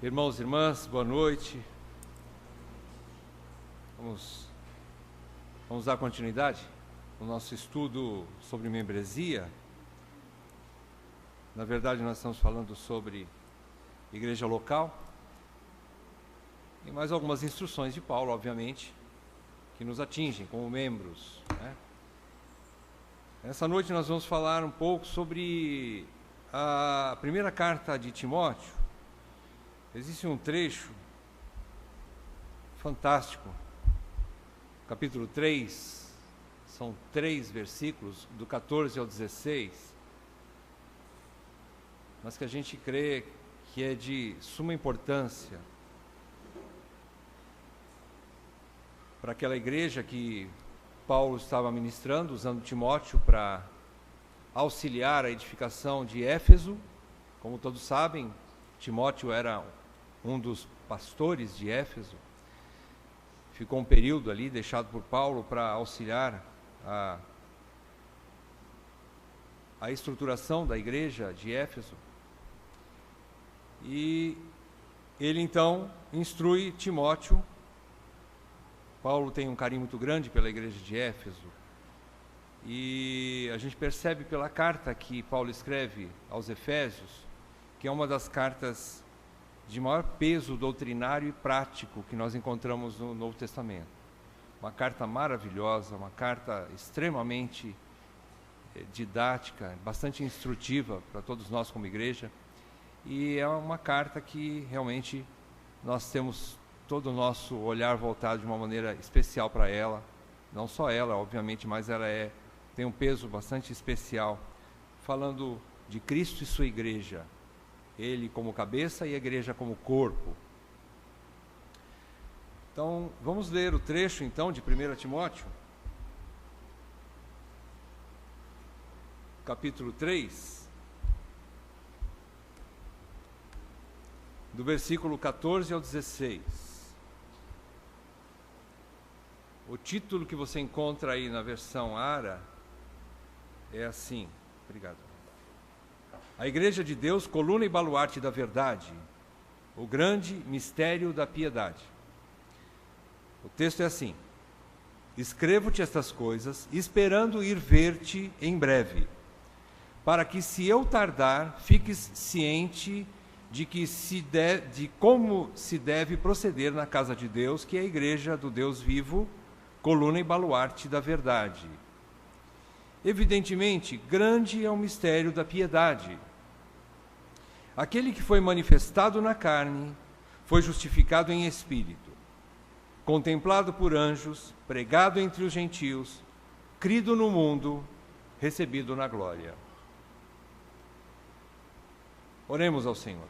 Irmãos e irmãs, boa noite. Vamos dar continuidade no nosso estudo sobre membresia. Na verdade, nós estamos falando sobre igreja local e mais algumas instruções de Paulo, obviamente, que nos atingem como membros, né? Essa noite nós vamos falar um pouco sobre a primeira carta de Timóteo. Existe um trecho fantástico, capítulo 3, são 3 versículos, do 14 ao 16, mas que a gente crê que é de suma importância para aquela igreja que Paulo estava ministrando, usando Timóteo para auxiliar a edificação de Éfeso. Como todos sabem, Timóteo era um dos pastores de Éfeso, ficou um período ali deixado por Paulo para auxiliar a estruturação da igreja de Éfeso. E ele então instrui Timóteo. Paulo tem um carinho muito grande pela igreja de Éfeso, e a gente percebe pela carta que Paulo escreve aos Efésios, que é uma das cartas de maior peso doutrinário e prático que nós encontramos no Novo Testamento. Uma carta maravilhosa, uma carta extremamente didática, bastante instrutiva para todos nós como igreja, e é uma carta que realmente nós temos todo o nosso olhar voltado de uma maneira especial para ela. Não só ela, obviamente, mas ela tem um peso bastante especial, falando de Cristo e sua igreja, ele como cabeça e a igreja como corpo. Então, vamos ler o trecho então de 1 Timóteo, capítulo 3, do versículo 14 ao 16. O título que você encontra aí na versão ARA é assim, obrigado. A Igreja de Deus, coluna e baluarte da verdade, o grande mistério da piedade. O texto é assim: escrevo-te estas coisas, esperando ir ver-te em breve, para que, se eu tardar, fiques ciente de como se deve proceder na casa de Deus, que é a igreja do Deus vivo, coluna e baluarte da verdade. Evidentemente, grande é o mistério da piedade. Aquele que foi manifestado na carne foi justificado em espírito, contemplado por anjos, pregado entre os gentios, crido no mundo, recebido na glória. Oremos ao Senhor.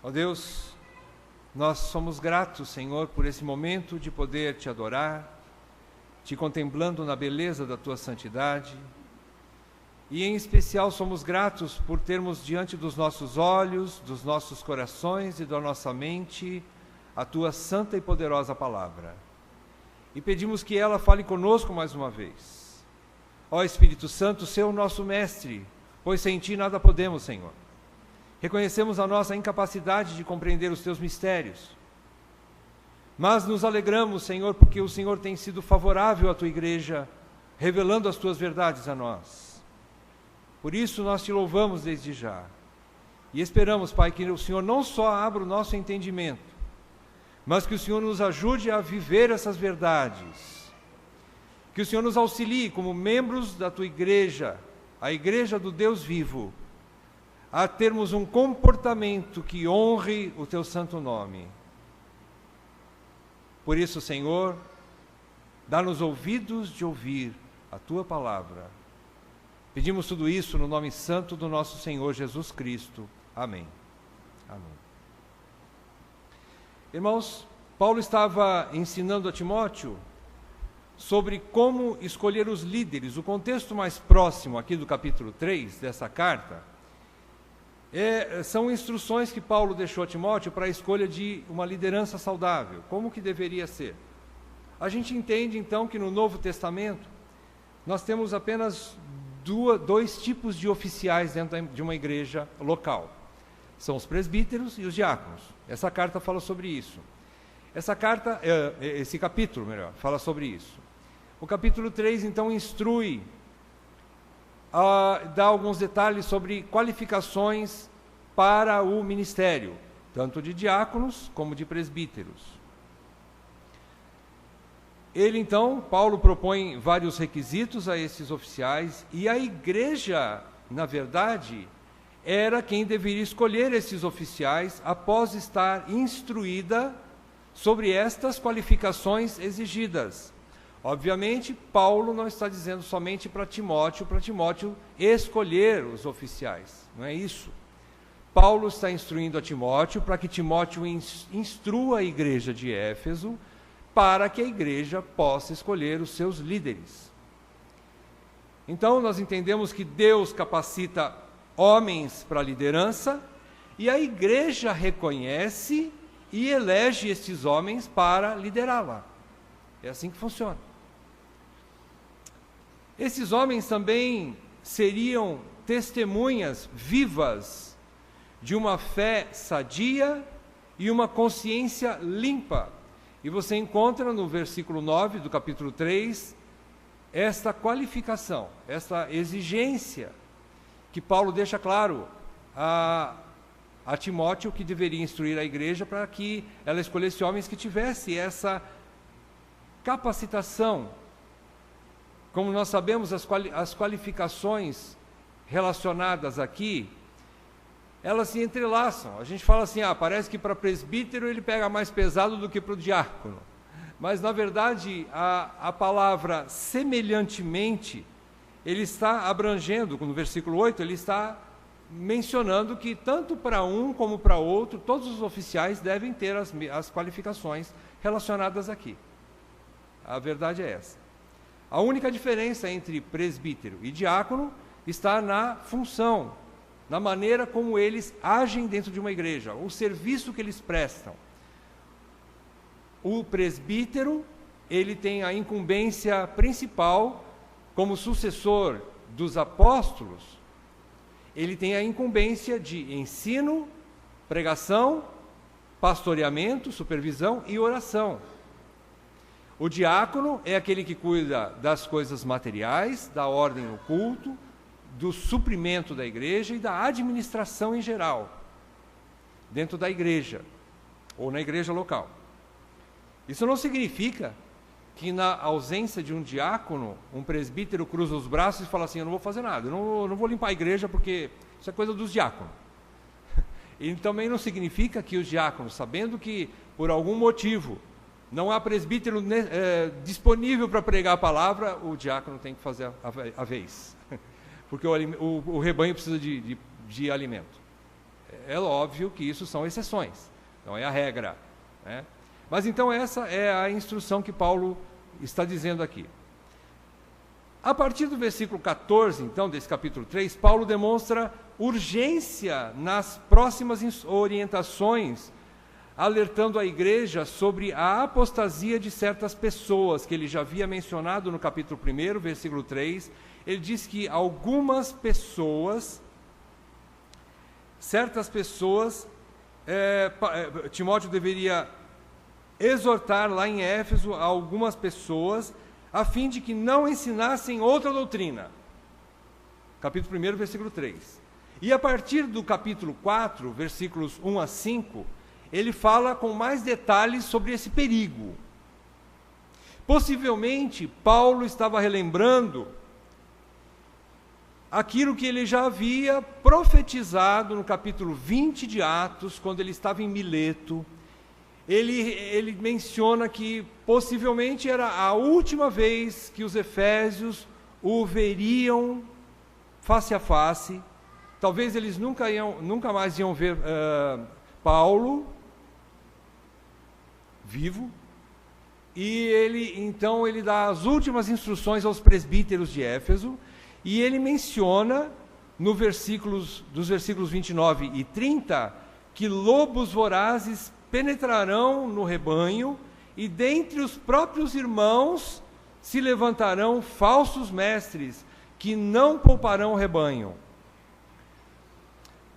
Ó Deus, nós somos gratos, Senhor, por esse momento de poder te adorar, te contemplando na beleza da tua santidade, e em especial somos gratos por termos diante dos nossos olhos, dos nossos corações e da nossa mente a tua santa e poderosa palavra. E pedimos que ela fale conosco mais uma vez. Ó Espírito Santo, sê o nosso mestre, pois sem ti nada podemos, Senhor. Reconhecemos a nossa incapacidade de compreender os teus mistérios, mas nos alegramos, Senhor, porque o Senhor tem sido favorável à tua igreja, revelando as tuas verdades a nós. Por isso nós te louvamos desde já, e esperamos, Pai, que o Senhor não só abra o nosso entendimento, mas que o Senhor nos ajude a viver essas verdades, que o Senhor nos auxilie como membros da tua igreja, a igreja do Deus vivo, a termos um comportamento que honre o teu santo nome. Por isso, Senhor, dá-nos ouvidos de ouvir a tua palavra. Pedimos tudo isso no nome santo do nosso Senhor Jesus Cristo. Amém. Amém. Irmãos, Paulo estava ensinando a Timóteo sobre como escolher os líderes. O contexto mais próximo aqui do capítulo 3 dessa carta são instruções que Paulo deixou a Timóteo para a escolha de uma liderança saudável, como que deveria ser. A gente entende então que no Novo Testamento nós temos apenas dois tipos de oficiais dentro de uma igreja local. São os presbíteros e os diáconos. Essa carta fala sobre isso. Esse capítulo, fala sobre isso. O capítulo 3, então, instrui, dá alguns detalhes sobre qualificações para o ministério, tanto de diáconos como de presbíteros. Paulo propõe vários requisitos a esses oficiais, e a igreja, na verdade, era quem deveria escolher esses oficiais após estar instruída sobre estas qualificações exigidas. Obviamente, Paulo não está dizendo somente para Timóteo escolher os oficiais, não é isso. Paulo está instruindo a Timóteo para que Timóteo instrua a igreja de Éfeso, para que a igreja possa escolher os seus líderes. Então, nós entendemos que Deus capacita homens para a liderança, e a igreja reconhece e elege esses homens para liderá-la. É assim que funciona. Esses homens também seriam testemunhas vivas de uma fé sadia e uma consciência limpa. E você encontra no versículo 9 do capítulo 3, esta qualificação, esta exigência, que Paulo deixa claro a Timóteo que deveria instruir a igreja para que ela escolhesse homens que tivessem essa capacitação. Como nós sabemos, as qualificações relacionadas aqui, elas se entrelaçam. A gente fala assim, parece que para presbítero ele pega mais pesado do que para o diácono. Mas, na verdade, a palavra semelhantemente, ele está abrangendo, no versículo 8, ele está mencionando que tanto para um como para outro, todos os oficiais devem ter as qualificações relacionadas aqui. A verdade é essa. A única diferença entre presbítero e diácono está na função, na maneira como eles agem dentro de uma igreja, o serviço que eles prestam. O presbítero, ele tem a incumbência principal, como sucessor dos apóstolos, ele tem a incumbência de ensino, pregação, pastoreamento, supervisão e oração. O diácono é aquele que cuida das coisas materiais, da ordem no culto, do suprimento da igreja e da administração em geral, dentro da igreja, ou na igreja local. Isso não significa que na ausência de um diácono, um presbítero cruza os braços e fala assim, eu não vou fazer nada, eu não vou limpar a igreja porque isso é coisa dos diáconos. E também não significa que os diáconos, sabendo que por algum motivo não há presbítero disponível para pregar a palavra, o diácono tem que fazer a vez. Porque o rebanho precisa de alimento. É óbvio que isso são exceções, não é a regra, né? Mas então essa é a instrução que Paulo está dizendo aqui. A partir do versículo 14, então, desse capítulo 3, Paulo demonstra urgência nas próximas orientações, alertando a igreja sobre a apostasia de certas pessoas, que ele já havia mencionado no capítulo 1, versículo 3. Ele diz que certas pessoas, Timóteo deveria exortar lá em Éfeso a algumas pessoas, a fim de que não ensinassem outra doutrina. Capítulo 1, versículo 3. E a partir do capítulo 4, versículos 1 a 5, ele fala com mais detalhes sobre esse perigo. Possivelmente, Paulo estava relembrando aquilo que ele já havia profetizado no capítulo 20 de Atos, quando ele estava em Mileto. Ele menciona que possivelmente era a última vez que os efésios o veriam face a face. Talvez eles nunca mais iam ver Paulo vivo. E ele dá as últimas instruções aos presbíteros de Éfeso, e ele menciona dos versículos 29 e 30, que lobos vorazes penetrarão no rebanho, e dentre os próprios irmãos se levantarão falsos mestres, que não pouparão o rebanho.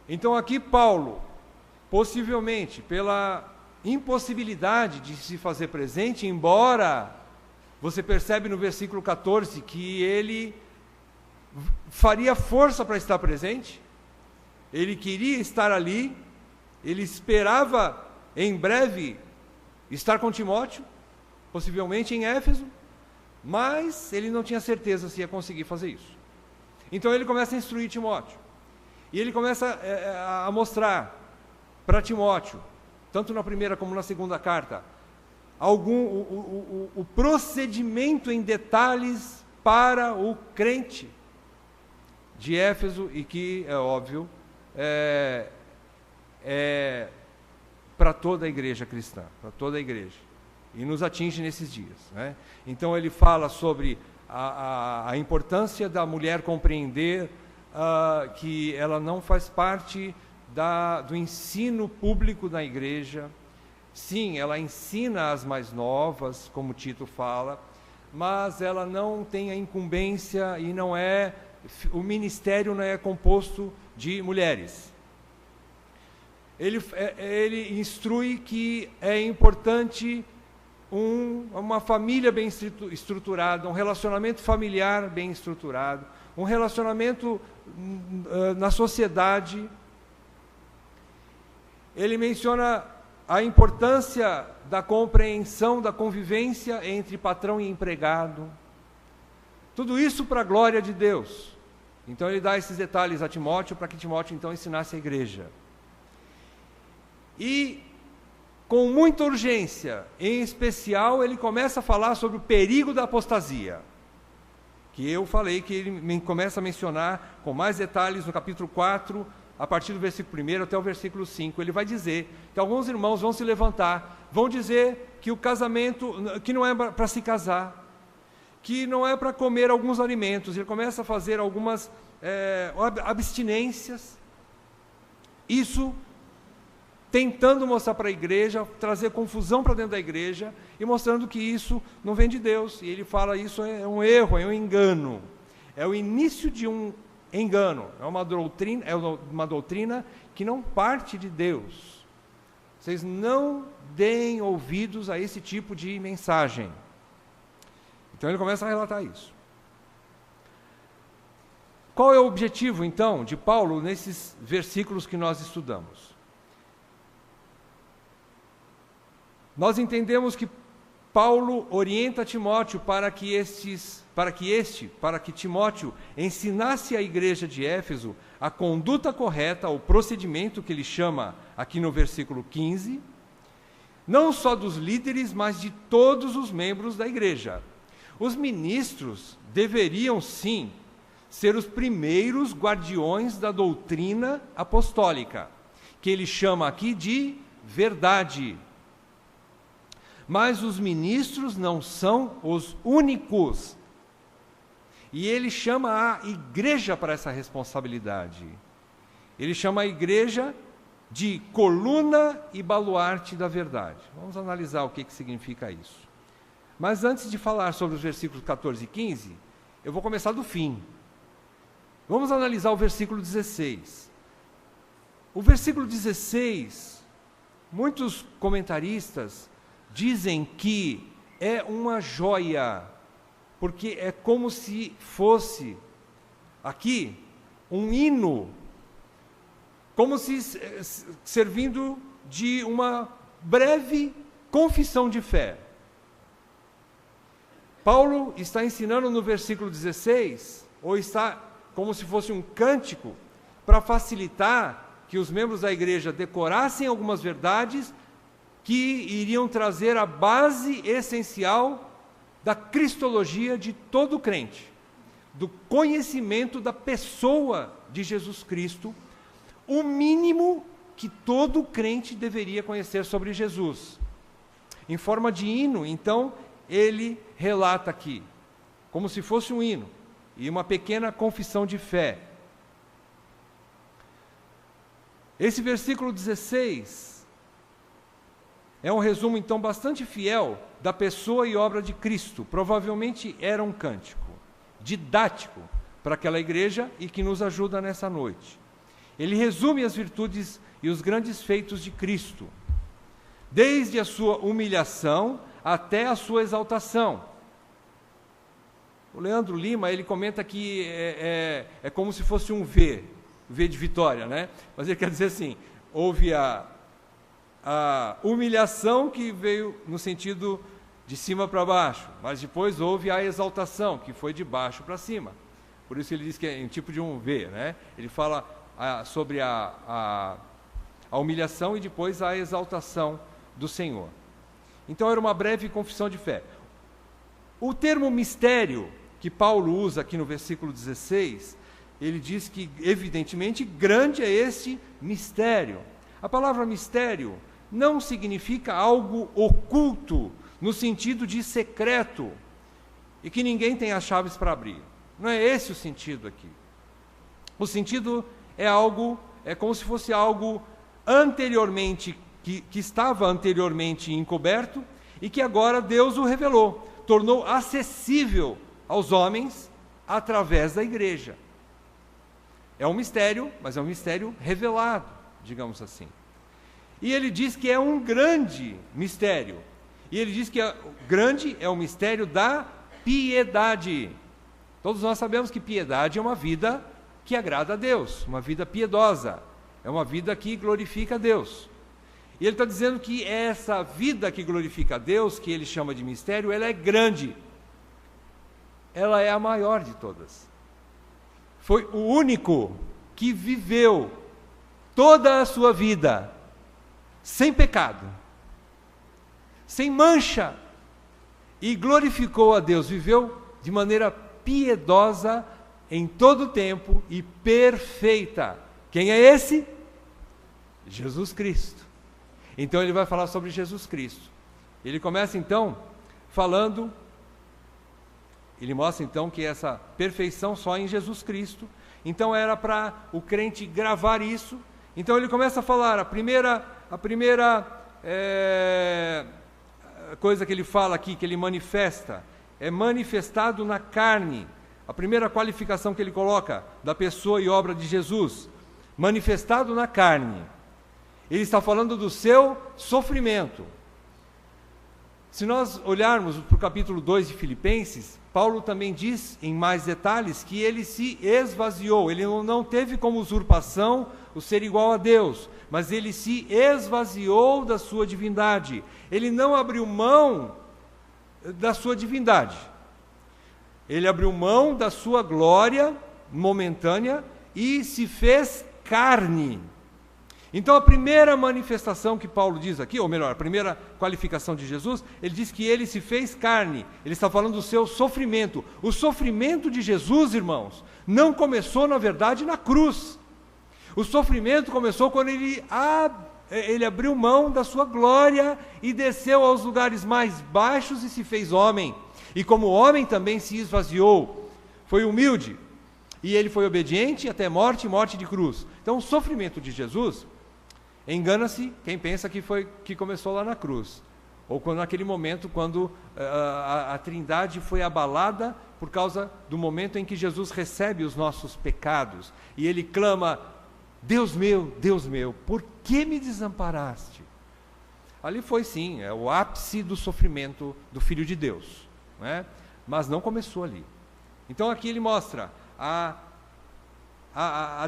Então aqui Paulo possivelmente pela impossibilidade de se fazer presente, embora você percebe no versículo 14 que ele faria força para estar presente, ele queria estar ali, ele esperava em breve estar com Timóteo, possivelmente em Éfeso, mas ele não tinha certeza se ia conseguir fazer isso. Então ele começa a instruir Timóteo, e ele começa a mostrar para Timóteo, tanto na primeira como na segunda carta, o procedimento em detalhes para o crente de Éfeso, e que, é óbvio, para toda a igreja cristã, para toda a igreja, e nos atinge nesses dias, né? Então ele fala sobre a importância da mulher compreender que ela não faz parte do ensino público na igreja. Sim, ela ensina as mais novas, como Tito fala, mas ela não tem a incumbência e o ministério não é composto de mulheres. Ele instrui que é importante uma família bem estruturada, um relacionamento familiar bem estruturado, um relacionamento na sociedade. Ele menciona a importância da compreensão, da convivência entre patrão e empregado. Tudo isso para a glória de Deus. Então ele dá esses detalhes a Timóteo, para que Timóteo então ensinasse a igreja. E, com muita urgência, em especial, ele começa a falar sobre o perigo da apostasia, que eu falei que ele começa a mencionar com mais detalhes no capítulo 4, a partir do versículo 1 até o versículo 5, ele vai dizer que alguns irmãos vão se levantar, vão dizer que o casamento, que não é para se casar, que não é para comer alguns alimentos. Ele começa a fazer algumas abstinências, isso tentando mostrar para a igreja, trazer confusão para dentro da igreja, e mostrando que isso não vem de Deus. E ele fala isso é um erro, é um engano, é o início de um engano, é uma doutrina que não parte de Deus. Vocês não deem ouvidos a esse tipo de mensagem. Então ele começa a relatar isso. Qual é o objetivo, então, de Paulo nesses versículos que nós estudamos? Nós entendemos que Paulo orienta Timóteo para que Timóteo ensinasse à igreja de Éfeso a conduta correta, o procedimento que ele chama aqui no versículo 15, não só dos líderes, mas de todos os membros da igreja. Os ministros deveriam, sim, ser os primeiros guardiões da doutrina apostólica, que ele chama aqui de verdade. Mas os ministros não são os únicos. E ele chama a igreja para essa responsabilidade. Ele chama a igreja de coluna e baluarte da verdade. Vamos analisar o que significa isso. Mas antes de falar sobre os versículos 14 e 15, eu vou começar do fim. Vamos analisar o versículo 16. O versículo 16, muitos comentaristas dizem que é uma joia, porque é como se fosse aqui um hino, como se servindo de uma breve confissão de fé. Paulo está ensinando no versículo 16, ou está como se fosse um cântico, para facilitar que os membros da igreja decorassem algumas verdades que iriam trazer a base essencial da cristologia de todo crente, do conhecimento da pessoa de Jesus Cristo, o mínimo que todo crente deveria conhecer sobre Jesus. Em forma de hino, então, ele relata aqui, como se fosse um hino, e uma pequena confissão de fé. Esse versículo 16 é um resumo, então, bastante fiel da pessoa e obra de Cristo. Provavelmente era um cântico didático para aquela igreja e que nos ajuda nessa noite. ele resume as virtudes e os grandes feitos de Cristo, desde a sua humilhação até a sua exaltação. O Leandro Lima, ele comenta que é como se fosse um V de vitória, né? Mas ele quer dizer assim, houve a humilhação que veio no sentido de cima para baixo, mas depois houve a exaltação, que foi de baixo para cima. Por isso ele diz que é um tipo de um V, né? Ele fala sobre a humilhação e depois a exaltação do Senhor. Então era uma breve confissão de fé. O termo mistério que Paulo usa aqui no versículo 16, ele diz que, evidentemente, grande é este mistério. A palavra mistério não significa algo oculto, no sentido de secreto, e que ninguém tem as chaves para abrir. Não é esse o sentido aqui. O sentido é como se fosse algo anteriormente, que estava anteriormente encoberto, e que agora Deus o revelou, tornou acessível aos homens através da igreja. É um mistério, mas é um mistério revelado, digamos assim. E ele diz que é um grande mistério. E ele diz que grande é o mistério da piedade. Todos nós sabemos que piedade é uma vida que agrada a Deus, uma vida piedosa, é uma vida que glorifica a Deus. E ele está dizendo que essa vida que glorifica a Deus, que ele chama de mistério, ela é grande. Ela é a maior de todas. Foi o único que viveu toda a sua vida sem pecado, sem mancha, e glorificou a Deus, viveu de maneira piedosa em todo o tempo e perfeita. Quem é esse? Jesus Cristo. Então ele vai falar sobre Jesus Cristo. Ele começa então falando, ele mostra então que essa perfeição só em Jesus Cristo. Então era para o crente gravar isso. Então ele começa a falar, a primeira coisa que ele fala aqui, que ele manifesta, é manifestado na carne. A primeira qualificação que ele coloca da pessoa e obra de Jesus, manifestado na carne. Ele está falando do seu sofrimento. Se nós olharmos para o capítulo 2 de Filipenses, Paulo também diz em mais detalhes que ele se esvaziou, ele não teve como usurpação o ser igual a Deus, mas ele se esvaziou da sua divindade, ele não abriu mão da sua divindade, ele abriu mão da sua glória momentânea e se fez carne. Então a primeira manifestação que Paulo diz aqui, ou melhor, a primeira qualificação de Jesus, ele diz que ele se fez carne, ele está falando do seu sofrimento. O sofrimento de Jesus, irmãos, não começou na verdade na cruz. O sofrimento começou quando ele abriu mão da sua glória e desceu aos lugares mais baixos e se fez homem. E como homem também se esvaziou, foi humilde, e ele foi obediente até morte de cruz. Então o sofrimento de Jesus, engana-se quem pensa que começou lá na cruz, ou naquele momento quando a Trindade foi abalada por causa do momento em que Jesus recebe os nossos pecados, e ele clama, Deus meu, por que me desamparaste? Ali foi sim, é o ápice do sofrimento do Filho de Deus, não é? Mas não começou ali. Então aqui ele mostra a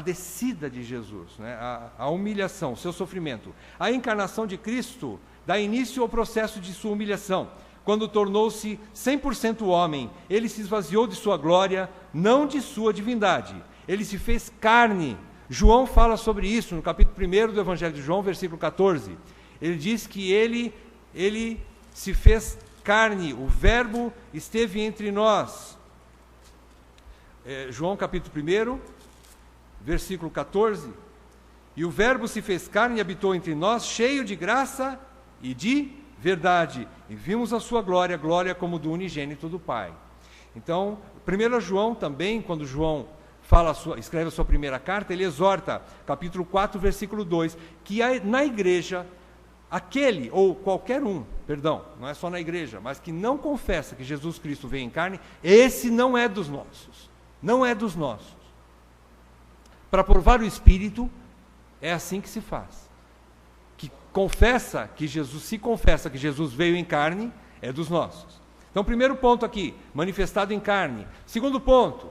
descida de Jesus, né? a humilhação, o seu sofrimento. A encarnação de Cristo dá início ao processo de sua humilhação. Quando tornou-se 100% homem, ele se esvaziou de sua glória, não de sua divindade. Ele se fez carne. João fala sobre isso no capítulo 1 do Evangelho de João, versículo 14. Ele diz que ele se fez carne, o verbo esteve entre nós. João capítulo 1, versículo 14, e o verbo se fez carne e habitou entre nós, cheio de graça e de verdade, e vimos a sua glória, glória como do unigênito do Pai. Então, 1 João também, quando João escreve a sua primeira carta, ele exorta, capítulo 4, versículo 2, que na igreja, aquele, ou qualquer um, perdão, não é só na igreja, mas que não confessa que Jesus Cristo veio em carne, esse não é dos nossos, não é dos nossos. Para provar o Espírito, É assim que se faz. Que confessa que Jesus, se confessa que Jesus veio em carne, é dos nossos. Então, primeiro ponto aqui, manifestado em carne. Segundo ponto,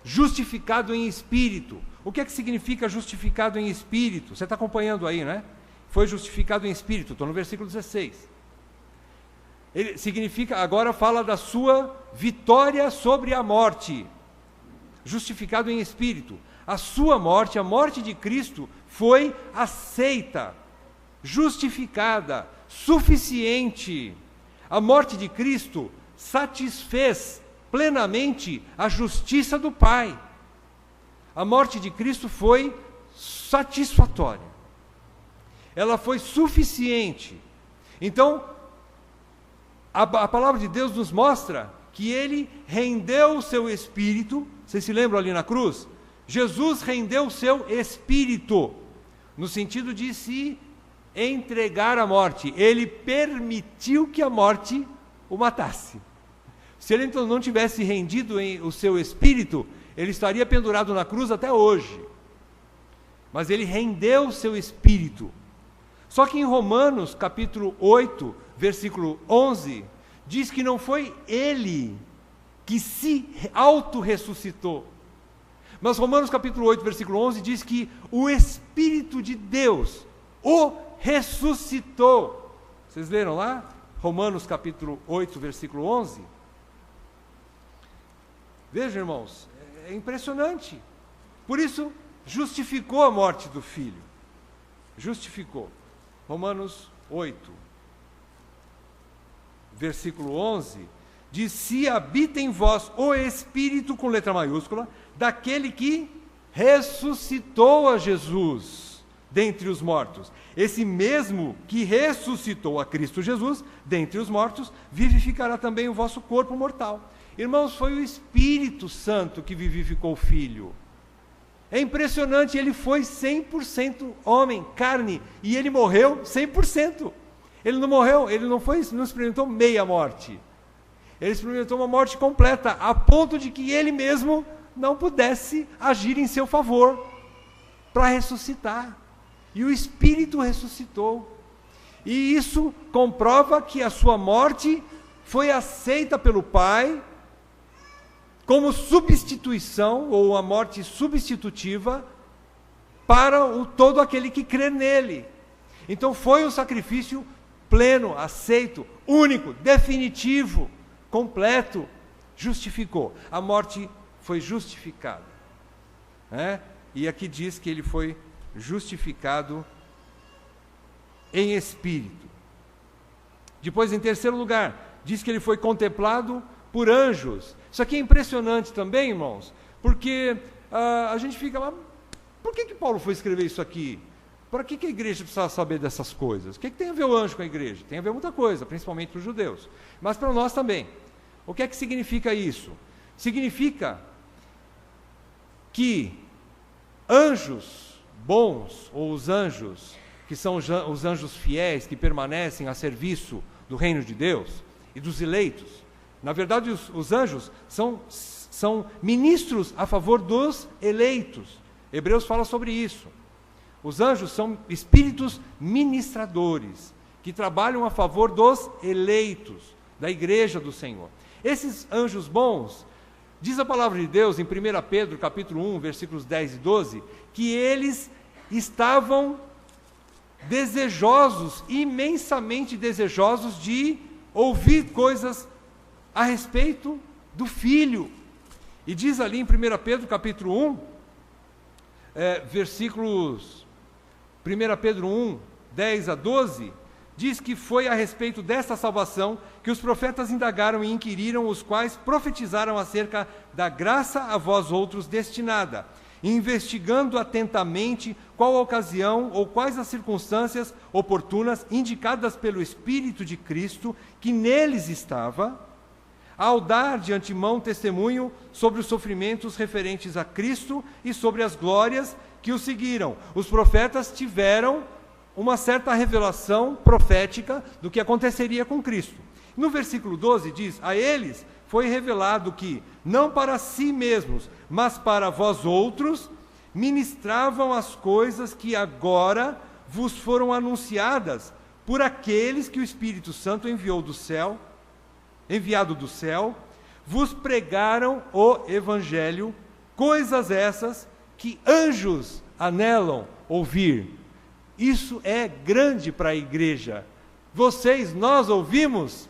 justificado em espírito. O que é que significa justificado em espírito? Você está acompanhando aí, né? Foi justificado em espírito, estou no versículo 16. Ele significa, agora fala da sua vitória sobre a morte. Justificado em espírito. A sua morte, a morte de Cristo, foi aceita, justificada, suficiente. A morte de Cristo satisfez plenamente a justiça do Pai. A morte de Cristo foi satisfatória. Ela foi suficiente. Então, a palavra de Deus nos mostra que Ele rendeu o seu Espírito. Vocês se lembram ali na cruz? Jesus rendeu o seu Espírito, no sentido de se entregar à morte. Ele permitiu que a morte o matasse. Se ele então não tivesse rendido o seu Espírito, ele estaria pendurado na cruz até hoje. Mas ele rendeu o seu Espírito. Só que em Romanos, capítulo 8, versículo 11, diz que não foi ele que se auto-ressuscitou. Mas Romanos, capítulo 8, versículo 11, diz que o Espírito de Deus o ressuscitou. Vocês leram lá? Romanos, capítulo 8, versículo 11. Vejam, irmãos, é impressionante. Por isso, justificou a morte do Filho. Justificou. Romanos 8, versículo 11, diz: se habita em vós o Espírito, com letra maiúscula, daquele que ressuscitou a Jesus dentre os mortos. Esse mesmo que ressuscitou a Cristo Jesus dentre os mortos, vivificará também o vosso corpo mortal. Irmãos, foi o Espírito Santo que vivificou o Filho. É impressionante, ele foi 100% homem, carne, e ele morreu 100%. Ele não morreu, ele não experimentou meia morte. Ele experimentou uma morte completa, a ponto de que ele mesmo não pudesse agir em seu favor para ressuscitar. E o Espírito ressuscitou. E isso comprova que a sua morte foi aceita pelo Pai como substituição, ou a morte substitutiva, para todo aquele que crê nele. Então foi um sacrifício pleno, aceito, único, definitivo, completo, justificou. A morte foi justificada. E aqui diz que ele foi justificado em espírito. Depois, em terceiro lugar, diz que ele foi contemplado por anjos. Isso aqui é impressionante também, irmãos, porque a gente fica lá, por que Paulo foi escrever isso aqui? Para que a igreja precisa saber dessas coisas? O que tem a ver o anjo com a igreja? Tem a ver muita coisa, principalmente para os judeus, mas para nós também. O que é que significa isso? Significa que anjos bons, ou os anjos, que são os anjos fiéis, que permanecem a serviço do reino de Deus e dos eleitos, na verdade os anjos são ministros a favor dos eleitos. Hebreus fala sobre isso. Os anjos são espíritos ministradores, que trabalham a favor dos eleitos, da igreja do Senhor. Esses anjos bons, diz a palavra de Deus em 1 Pedro, capítulo 1, versículos 10 e 12, que eles estavam desejosos, imensamente desejosos de ouvir coisas a respeito do Filho. E diz ali em 1 Pedro, capítulo 1, versículos 1 Pedro 1, 10 a 12, diz que foi a respeito desta salvação que os profetas indagaram e inquiriram, os quais profetizaram acerca da graça a vós outros destinada, investigando atentamente qual a ocasião ou quais as circunstâncias oportunas indicadas pelo Espírito de Cristo que neles estava, ao dar de antemão testemunho sobre os sofrimentos referentes a Cristo e sobre as glórias que o seguiram. Os profetas tiveram uma certa revelação profética do que aconteceria com Cristo. No versículo 12 diz: a eles foi revelado que, não para si mesmos, mas para vós outros, ministravam as coisas que agora vos foram anunciadas por aqueles que o Espírito Santo enviado do céu, vos pregaram o Evangelho, coisas essas que anjos anelam ouvir. Isso é grande para a igreja. Nós ouvimos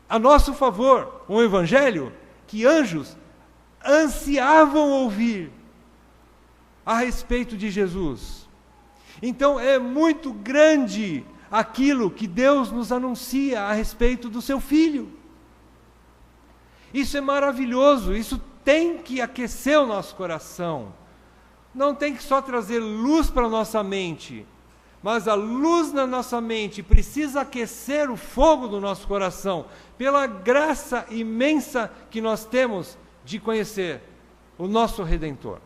a nosso favor um Evangelho que anjos ansiavam ouvir a respeito de Jesus. Então é muito grande aquilo que Deus nos anuncia a respeito do seu Filho. Isso é maravilhoso, isso tem que aquecer o nosso coração. Não tem que só trazer luz para a nossa mente, mas a luz na nossa mente precisa aquecer o fogo do nosso coração, pela graça imensa que nós temos de conhecer o nosso Redentor,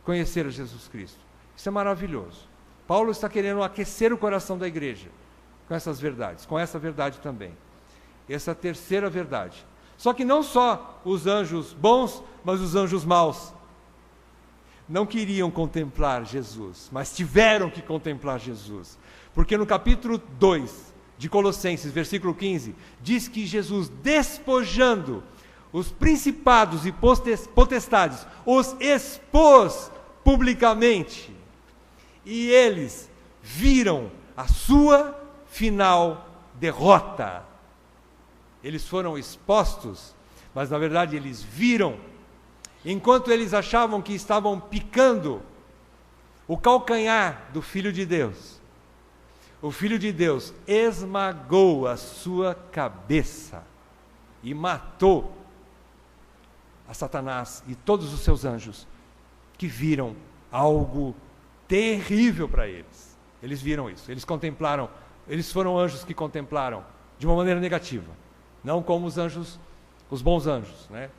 conhecer Jesus Cristo. Isso é maravilhoso. Paulo está querendo aquecer o coração da igreja com essas verdades, com essa verdade também. Essa terceira verdade. Só que não só os anjos bons, mas os anjos maus não queriam contemplar Jesus, mas tiveram que contemplar Jesus. Porque no capítulo 2 de Colossenses, versículo 15, diz que Jesus, despojando os principados e potestades, os expôs publicamente. E eles viram a sua final derrota. Eles foram expostos, mas na verdade eles viram. Enquanto eles achavam que estavam picando o calcanhar do Filho de Deus, o Filho de Deus esmagou a sua cabeça e matou a Satanás e todos os seus anjos, que viram algo terrível para eles. Eles viram isso, eles contemplaram, eles foram anjos que contemplaram de uma maneira negativa, não como os anjos, os bons anjos, né?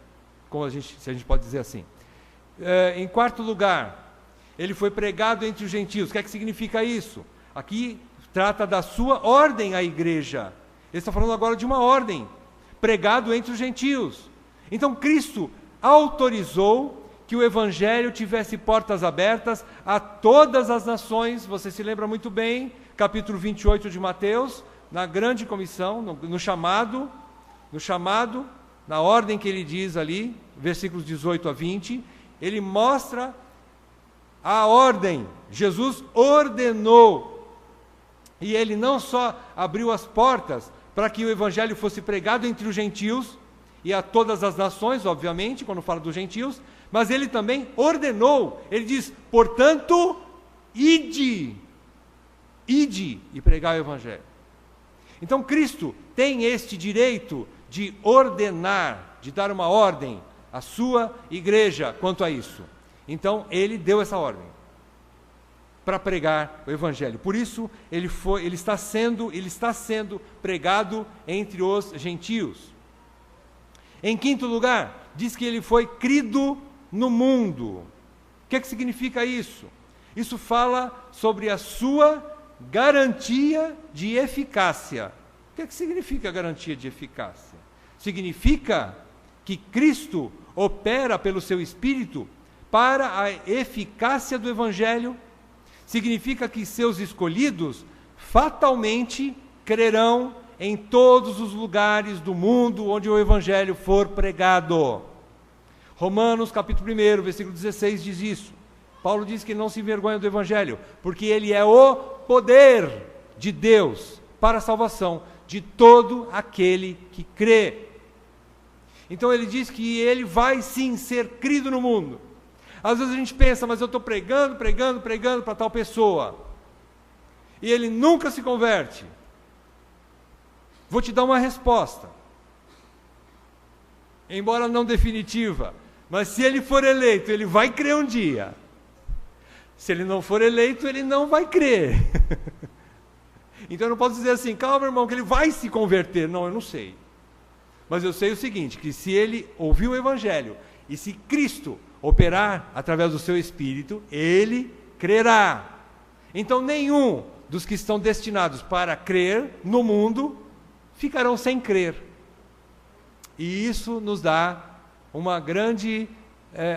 Como se a gente pode dizer assim. Em quarto lugar, ele foi pregado entre os gentios. O que é que significa isso? Aqui trata da sua ordem à igreja. Ele está falando agora de uma ordem, pregado entre os gentios. Então Cristo autorizou que o Evangelho tivesse portas abertas a todas as nações. Você se lembra muito bem, capítulo 28 de Mateus, na grande comissão, no chamado, na ordem que ele diz ali, versículos 18 a 20, ele mostra a ordem. Jesus ordenou, e ele não só abriu as portas para que o Evangelho fosse pregado entre os gentios, e a todas as nações, obviamente, quando fala dos gentios, mas ele também ordenou, ele diz, portanto, ide e pregai o Evangelho. Então Cristo tem este direito de ordenar, de dar uma ordem à sua igreja quanto a isso. Então ele deu essa ordem para pregar o Evangelho. Por isso ele está sendo pregado entre os gentios. Em quinto lugar, diz que ele foi crido no mundo. O que significa isso? Isso fala sobre a sua garantia de eficácia. O que significa garantia de eficácia? Significa que Cristo opera pelo seu Espírito para a eficácia do Evangelho. Significa que seus escolhidos fatalmente crerão em todos os lugares do mundo onde o Evangelho for pregado. Romanos capítulo 1, versículo 16 diz isso. Paulo diz que não se envergonha do Evangelho, porque ele é o poder de Deus para a salvação de todo aquele que crê. Então ele diz que ele vai sim ser crido no mundo. Às vezes a gente pensa, mas eu estou pregando para tal pessoa, e ele nunca se converte. Vou te dar uma resposta, embora não definitiva, mas se ele for eleito, ele vai crer um dia. Se ele não for eleito, ele não vai crer. Então eu não posso dizer assim, calma irmão, que ele vai se converter. Não, eu não sei. Mas eu sei o seguinte, que se ele ouvir o Evangelho, e se Cristo operar através do seu Espírito, ele crerá. Então nenhum dos que estão destinados para crer no mundo ficarão sem crer. E isso nos dá uma grande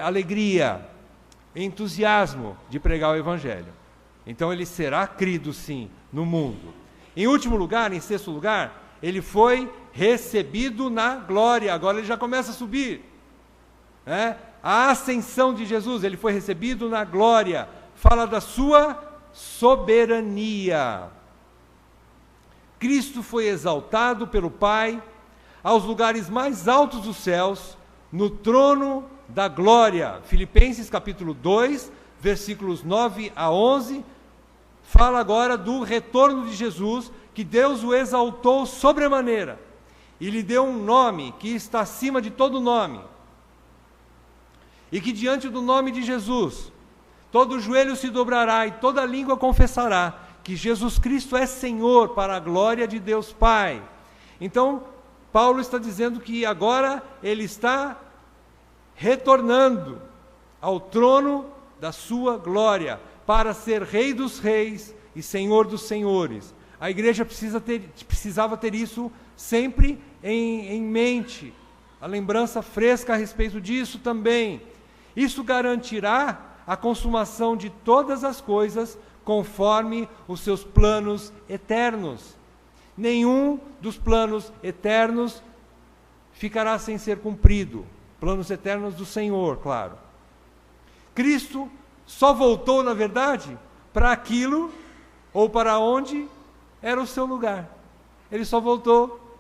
alegria. entusiasmo de pregar o Evangelho. Então ele será crido sim no mundo. Em último lugar, em sexto lugar, ele foi recebido na glória. Agora ele já começa a subir. A ascensão de Jesus, ele foi recebido na glória. Fala da sua soberania. Cristo foi exaltado pelo Pai aos lugares mais altos dos céus, no trono da glória. Filipenses capítulo 2, versículos 9 a 11, fala agora do retorno de Jesus, que Deus o exaltou sobremaneira, e lhe deu um nome que está acima de todo nome, e que diante do nome de Jesus, todo joelho se dobrará e toda língua confessará que Jesus Cristo é Senhor, para a glória de Deus Pai. Então, Paulo está dizendo que agora ele está retornando ao trono da sua glória, para ser Rei dos Reis e Senhor dos Senhores. A igreja precisava ter isso sempre em mente, a lembrança fresca a respeito disso também. Isso garantirá a consumação de todas as coisas conforme os seus planos eternos. Nenhum dos planos eternos ficará sem ser cumprido. Planos eternos do Senhor, claro. Cristo só voltou, na verdade, para aquilo, ou para onde era o seu lugar. Ele só voltou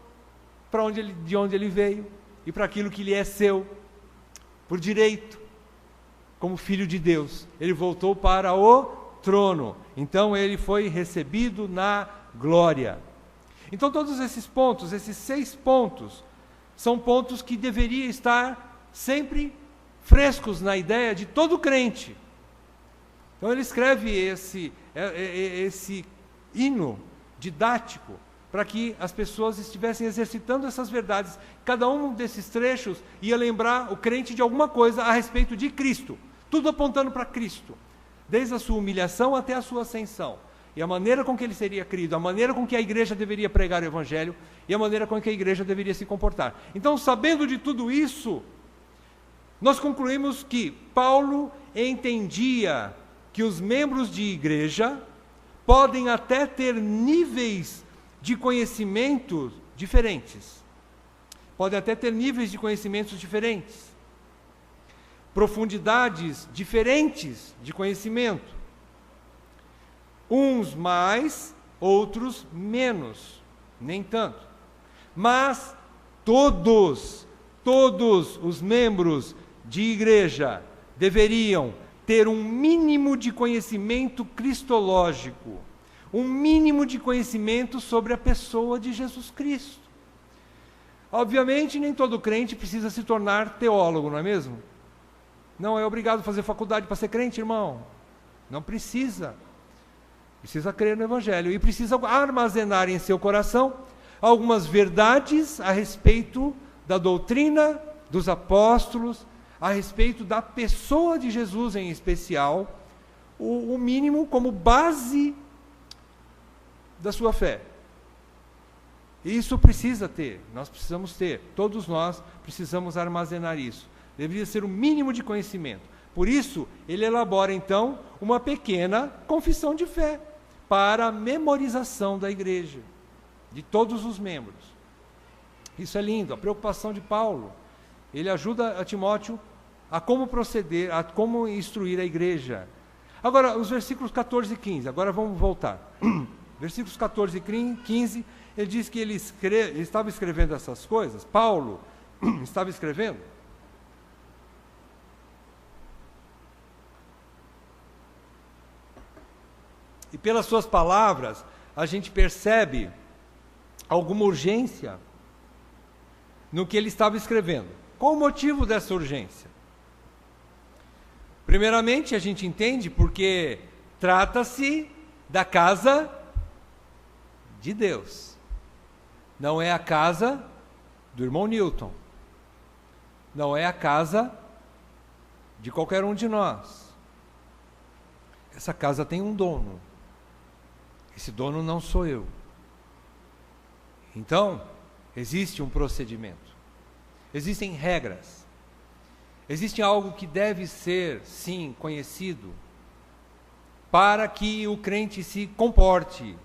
para de onde ele veio, e para aquilo que lhe é seu, por direito, como filho de Deus. Ele voltou para o trono. Então ele foi recebido na glória. Então todos esses pontos, esses 6 pontos, são pontos que deveriam estar sempre frescos na ideia de todo crente. Então ele escreve esse hino didático para que as pessoas estivessem exercitando essas verdades. Cada um desses trechos ia lembrar o crente de alguma coisa a respeito de Cristo, tudo apontando para Cristo, desde a sua humilhação até a sua ascensão, e a maneira com que ele seria crido, a maneira com que a igreja deveria pregar o Evangelho, e a maneira com que a igreja deveria se comportar. Então, sabendo de tudo isso, nós concluímos que Paulo entendia que os membros de igreja podem até ter níveis de conhecimento diferentes. Podem até ter níveis de conhecimentos diferentes. Profundidades diferentes de conhecimento. Uns mais, outros menos, nem tanto. Mas todos os membros de igreja deveriam ter um mínimo de conhecimento cristológico, um mínimo de conhecimento sobre a pessoa de Jesus Cristo. Obviamente, nem todo crente precisa se tornar teólogo, não é mesmo? Não é obrigado a fazer faculdade para ser crente, irmão. Não precisa. Precisa crer no Evangelho e precisa armazenar em seu coração algumas verdades a respeito da doutrina dos apóstolos, a respeito da pessoa de Jesus em especial, o mínimo como base da sua fé. Isso precisa ter, nós precisamos ter, todos nós precisamos armazenar isso. Deveria ser o mínimo de conhecimento. Por isso, ele elabora então uma pequena confissão de fé para a memorização da igreja, de todos os membros. Isso é lindo, a preocupação de Paulo. Ele ajuda a Timóteo a como proceder, a como instruir a igreja. Agora, os versículos 14 e 15, agora vamos voltar. Versículos 14 e 15, ele diz que ele estava escrevendo essas coisas, Paulo estava escrevendo, e pelas suas palavras, a gente percebe alguma urgência no que ele estava escrevendo. Qual o motivo dessa urgência? Primeiramente, a gente entende porque trata-se da casa de Deus. Não é a casa do irmão Newton. Não é a casa de qualquer um de nós. Essa casa tem um dono. Esse dono não sou eu. Então, existe um procedimento. Existem regras. Existe algo que deve ser, sim, conhecido, para que o crente se comporte.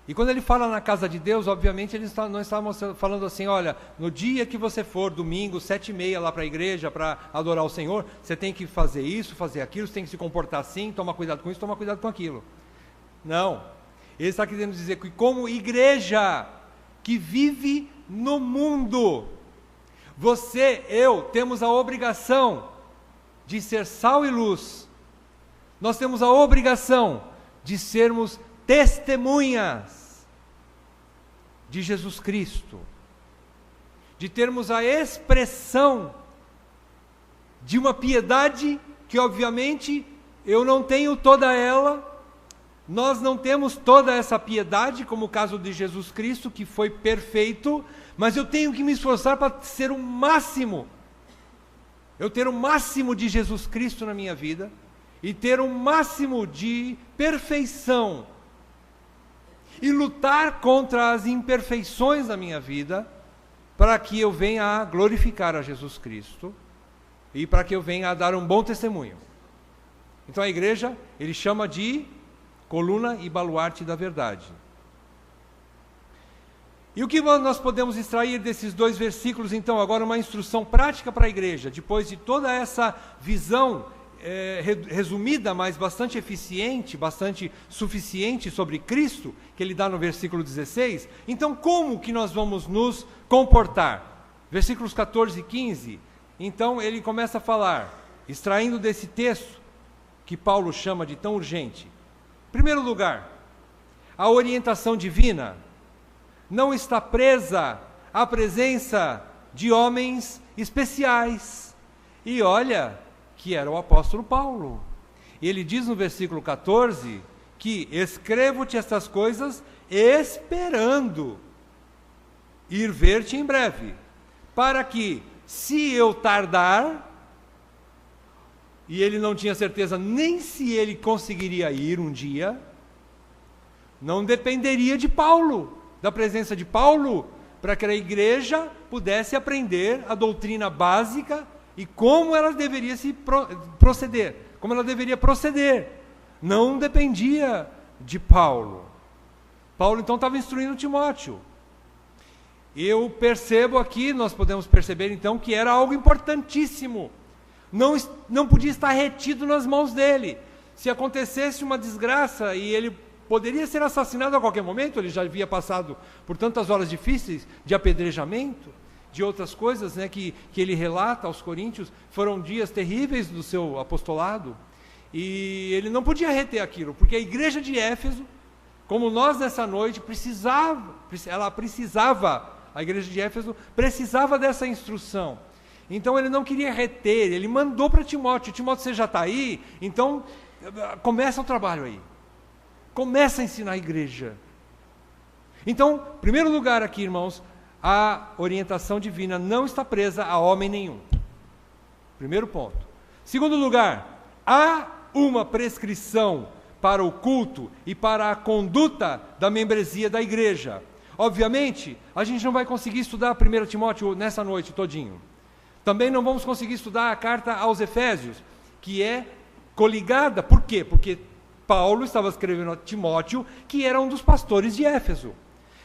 E quando ele fala na casa de Deus, obviamente ele não está falando assim, olha, no dia que você for, domingo, 7h30 lá para a igreja, para adorar o Senhor, você tem que fazer isso, fazer aquilo, você tem que se comportar assim, tomar cuidado com isso, tomar cuidado com aquilo. Não. Ele está querendo dizer que como igreja que vive no mundo, você, eu, temos a obrigação de ser sal e luz. Nós temos a obrigação de sermos testemunhas de Jesus Cristo, de termos a expressão de uma piedade que obviamente eu não tenho toda ela, nós não temos toda essa piedade, como o caso de Jesus Cristo, que foi perfeito, mas eu tenho que me esforçar para ser o máximo, eu ter o máximo de Jesus Cristo na minha vida, e ter o máximo de perfeição, e lutar contra as imperfeições da minha vida, para que eu venha a glorificar a Jesus Cristo, e para que eu venha a dar um bom testemunho. Então a igreja, ele chama de coluna e baluarte da verdade. E o que nós podemos extrair desses 2 versículos, então, agora uma instrução prática para a igreja, depois de toda essa visão resumida, mas bastante eficiente, bastante suficiente sobre Cristo, que ele dá no versículo 16, então como que nós vamos nos comportar? Versículos 14 e 15, então ele começa a falar, extraindo desse texto, que Paulo chama de tão urgente. Em primeiro lugar, a orientação divina não está presa à presença de homens especiais. E olha, que era o apóstolo Paulo. Ele diz no versículo 14, que escrevo-te estas coisas esperando ir ver-te em breve, para que, se eu tardar, e ele não tinha certeza nem se ele conseguiria ir um dia, não dependeria de Paulo, da presença de Paulo, para que a igreja pudesse aprender a doutrina básica e como ela deveria proceder, como ela deveria proceder. Não dependia de Paulo. Paulo então estava instruindo Timóteo. Eu percebo aqui, nós podemos perceber então que era algo importantíssimo. Não podia estar retido nas mãos dele. Se acontecesse uma desgraça e ele poderia ser assassinado a qualquer momento, ele já havia passado por tantas horas difíceis de apedrejamento, de outras coisas, né, que ele relata aos coríntios, foram dias terríveis do seu apostolado, e ele não podia reter aquilo, porque a igreja de Éfeso, como nós nessa noite, a igreja de Éfeso precisava dessa instrução. Então ele não queria reter, ele mandou para Timóteo, você já está aí? Então começa o trabalho aí, começa a ensinar a igreja. Então, em primeiro lugar aqui, irmãos, a orientação divina não está presa a homem nenhum. Primeiro ponto. Segundo lugar, há uma prescrição para o culto e para a conduta da membresia da igreja. Obviamente, a gente não vai conseguir estudar 1 Timóteo nessa noite todinho. Também não vamos conseguir estudar a carta aos Efésios, que é coligada. Por quê? Porque Paulo estava escrevendo a Timóteo, que era um dos pastores de Éfeso.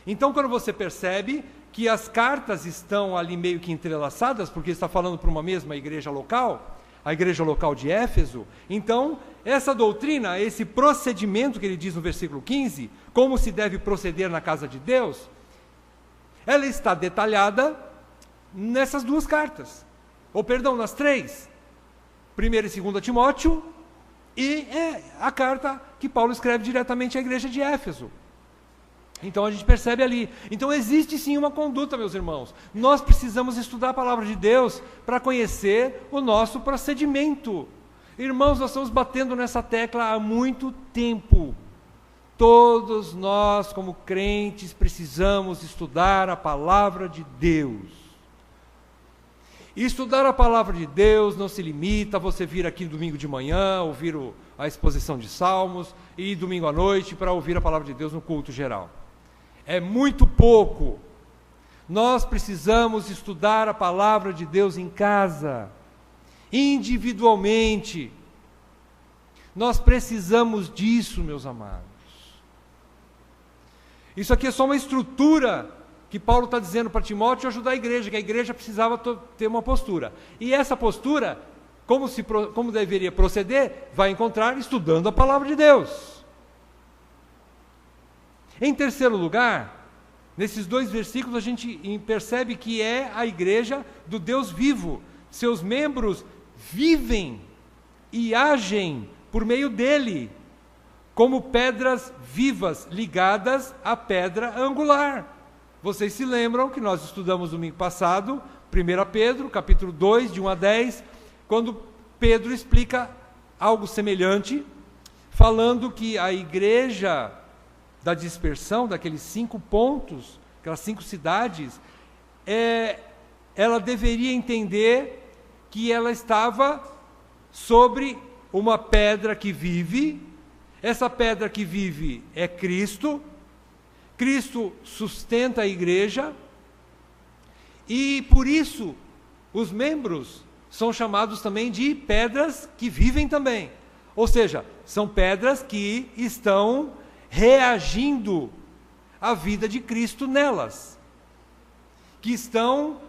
Então, quando você percebe que as cartas estão ali meio que entrelaçadas, porque está falando para uma mesma igreja local, a igreja local de Éfeso, então, essa doutrina, esse procedimento que ele diz no versículo 15, como se deve proceder na casa de Deus, ela está detalhada nessas 2 cartas, nas 3, 1 e 2 Timóteo, e a carta que Paulo escreve diretamente à igreja de Éfeso. Então a gente percebe ali. Então existe sim uma conduta, meus irmãos. Nós precisamos estudar a palavra de Deus para conhecer o nosso procedimento. Irmãos, nós estamos batendo nessa tecla há muito tempo. Todos nós, como crentes, precisamos estudar a palavra de Deus. E estudar a palavra de Deus não se limita a você vir aqui domingo de manhã, ouvir a exposição de Salmos, e domingo à noite para ouvir a palavra de Deus no culto geral. É muito pouco. Nós precisamos estudar a palavra de Deus em casa, individualmente. Nós precisamos disso, meus amados. Isso aqui é só uma estrutura que Paulo está dizendo para Timóteo ajudar a igreja, que a igreja precisava ter uma postura. E essa postura, como deveria proceder, vai encontrar estudando a palavra de Deus. Em terceiro lugar, nesses 2 versículos a gente percebe que é a igreja do Deus vivo. Seus membros vivem e agem por meio dele, como pedras vivas ligadas à pedra angular. Vocês se lembram que nós estudamos domingo passado, 1 Pedro, capítulo 2, de 1 a 10, quando Pedro explica algo semelhante, falando que a igreja da dispersão, daqueles 5 pontos, aquelas 5 cidades, ela deveria entender que ela estava sobre uma pedra que vive. Essa pedra que vive é Cristo. Cristo sustenta a igreja, e por isso os membros são chamados também de pedras que vivem também. Ou seja, são pedras que estão reagindo à vida de Cristo nelas, que estão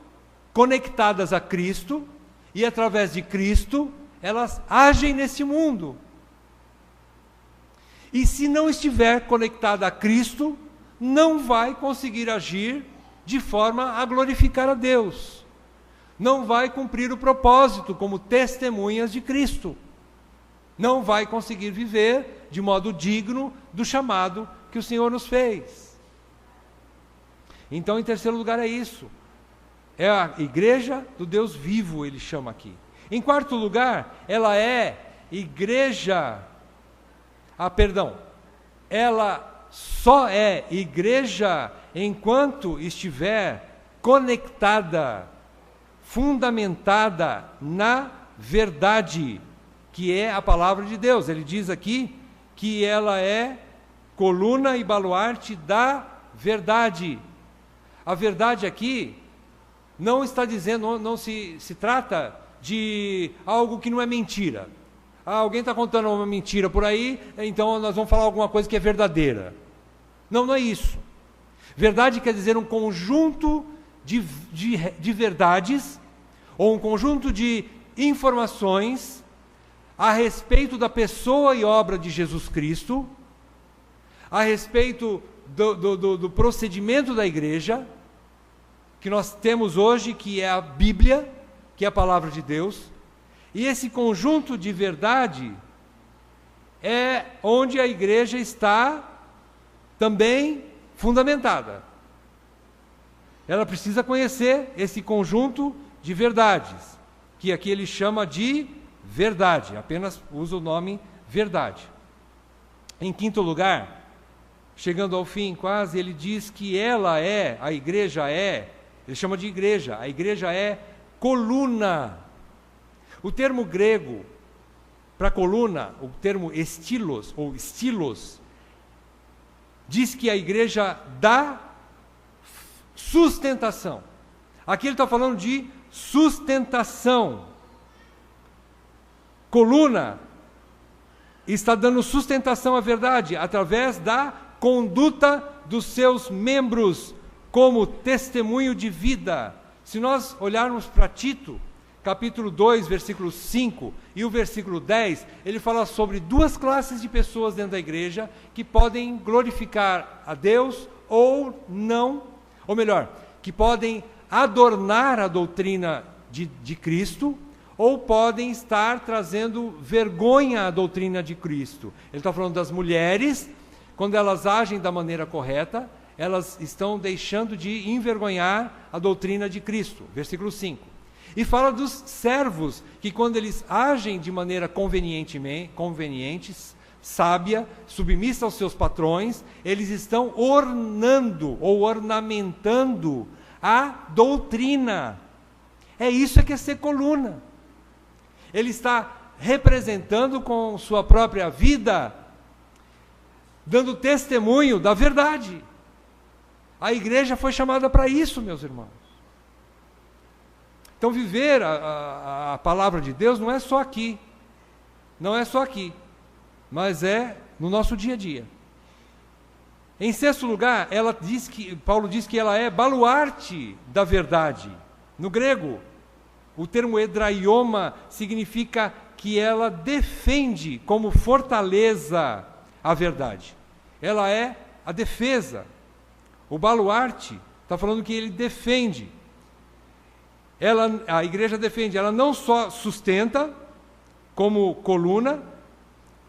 conectadas a Cristo, e através de Cristo elas agem nesse mundo. E se não estiver conectada a Cristo, não vai conseguir agir de forma a glorificar a Deus. Não vai cumprir o propósito como testemunhas de Cristo. Não vai conseguir viver de modo digno do chamado que o Senhor nos fez. Então, em terceiro lugar, é isso. É a igreja do Deus vivo, ele chama aqui. Em quarto lugar, ela é igreja... ela só é igreja enquanto estiver conectada, fundamentada na verdade, que é a palavra de Deus. Ele diz aqui que ela é coluna e baluarte da verdade. A verdade aqui não está dizendo, não se trata de algo que não é mentira. Alguém está contando uma mentira por aí, então nós vamos falar alguma coisa que é verdadeira. Não é isso. Verdade quer dizer um conjunto de verdades, ou um conjunto de informações a respeito da pessoa e obra de Jesus Cristo, a respeito do procedimento da igreja, que nós temos hoje, que é a Bíblia, que é a palavra de Deus. E esse conjunto de verdade é onde a igreja está também fundamentada. Ela precisa conhecer esse conjunto de verdades, que aqui ele chama de verdade, apenas usa o nome verdade. Em quinto lugar, chegando ao fim quase, ele diz que a igreja ele chama de igreja, a igreja é coluna. O termo grego para coluna, o termo estilos, ou estilos, diz que a igreja dá sustentação. Aqui ele está falando de sustentação. Coluna está dando sustentação à verdade, através da conduta dos seus membros, como testemunho de vida. Se nós olharmos para Tito, capítulo 2, versículo 5 e o versículo 10, ele fala sobre 2 classes de pessoas dentro da igreja que podem glorificar a Deus ou não, ou melhor, que podem adornar a doutrina de Cristo, ou podem estar trazendo vergonha à doutrina de Cristo. Ele está falando das mulheres, quando elas agem da maneira correta, elas estão deixando de envergonhar a doutrina de Cristo. Versículo 5. E fala dos servos, que quando eles agem de maneira convenientes, sábia, submissa aos seus patrões, eles estão ornando ou ornamentando a doutrina. É isso que é ser coluna. Ele está representando com sua própria vida, dando testemunho da verdade. A igreja foi chamada para isso, meus irmãos. Então, viver a palavra de Deus não é só aqui. Não é só aqui. Mas é no nosso dia a dia. Em sexto lugar, Paulo diz que ela é baluarte da verdade. No grego, o termo hedraioma significa que ela defende como fortaleza a verdade. Ela é a defesa. O baluarte está falando que ele defende. A igreja defende, ela não só sustenta como coluna,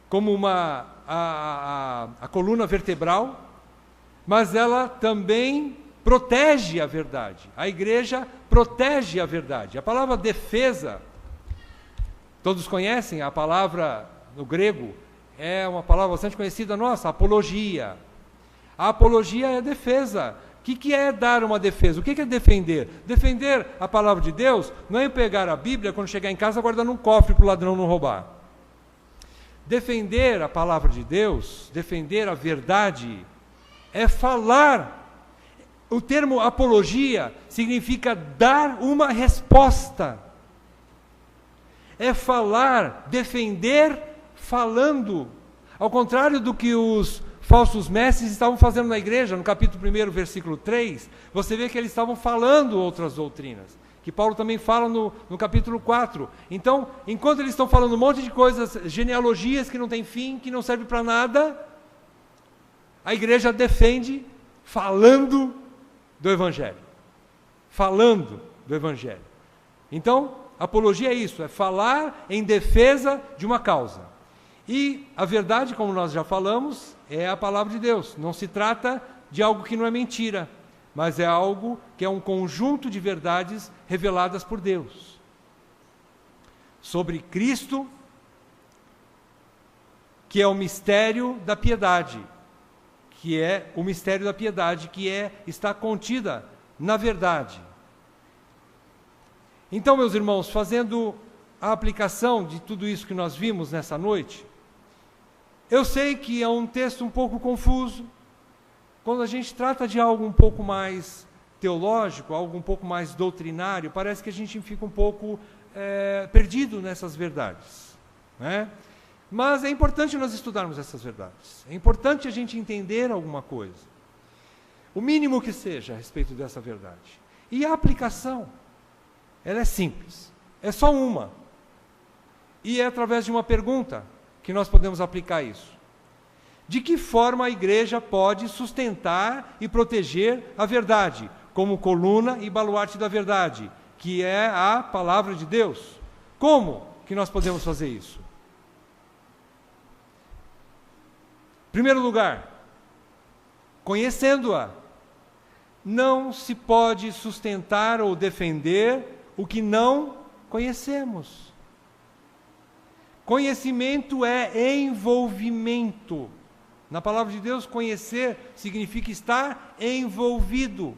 como a coluna vertebral, mas ela também protege a verdade. A igreja protege a verdade. A palavra defesa, todos conhecem, a palavra no grego é uma palavra bastante conhecida nossa, apologia. A apologia é defesa. O que é dar uma defesa? O que é defender? Defender a palavra de Deus não é pegar a Bíblia quando chegar em casa guardar num cofre para o ladrão não roubar. Defender a palavra de Deus, defender a verdade, é falar. O termo apologia significa dar uma resposta. É falar, defender, falando. Ao contrário do que os falsos mestres estavam fazendo na igreja, no capítulo 1, versículo 3, você vê que eles estavam falando outras doutrinas, que Paulo também fala no capítulo 4. Então, enquanto eles estão falando um monte de coisas, genealogias que não tem fim, que não servem para nada, a igreja defende falando do Evangelho. Falando do Evangelho. Então, apologia é isso, é falar em defesa de uma causa. E a verdade, como nós já falamos, é a palavra de Deus. Não se trata de algo que não é mentira, mas é algo que é um conjunto de verdades reveladas por Deus. Sobre Cristo, que é o mistério da piedade, está contida na verdade. Então, meus irmãos, fazendo a aplicação de tudo isso que nós vimos nessa noite, eu sei que é um texto um pouco confuso. Quando a gente trata de algo um pouco mais teológico, algo um pouco mais doutrinário, parece que a gente fica um pouco perdido nessas verdades, né? Mas é importante nós estudarmos essas verdades. É importante a gente entender alguma coisa. O mínimo que seja a respeito dessa verdade. E a aplicação, ela é simples. É só uma. E é através de uma pergunta que nós podemos aplicar isso. De que forma a igreja pode sustentar e proteger a verdade, como coluna e baluarte da verdade, que é a palavra de Deus? Como que nós podemos fazer isso? Em primeiro lugar, conhecendo-a. Não se pode sustentar ou defender o que não conhecemos. Conhecimento é envolvimento. Na palavra de Deus, conhecer significa estar envolvido.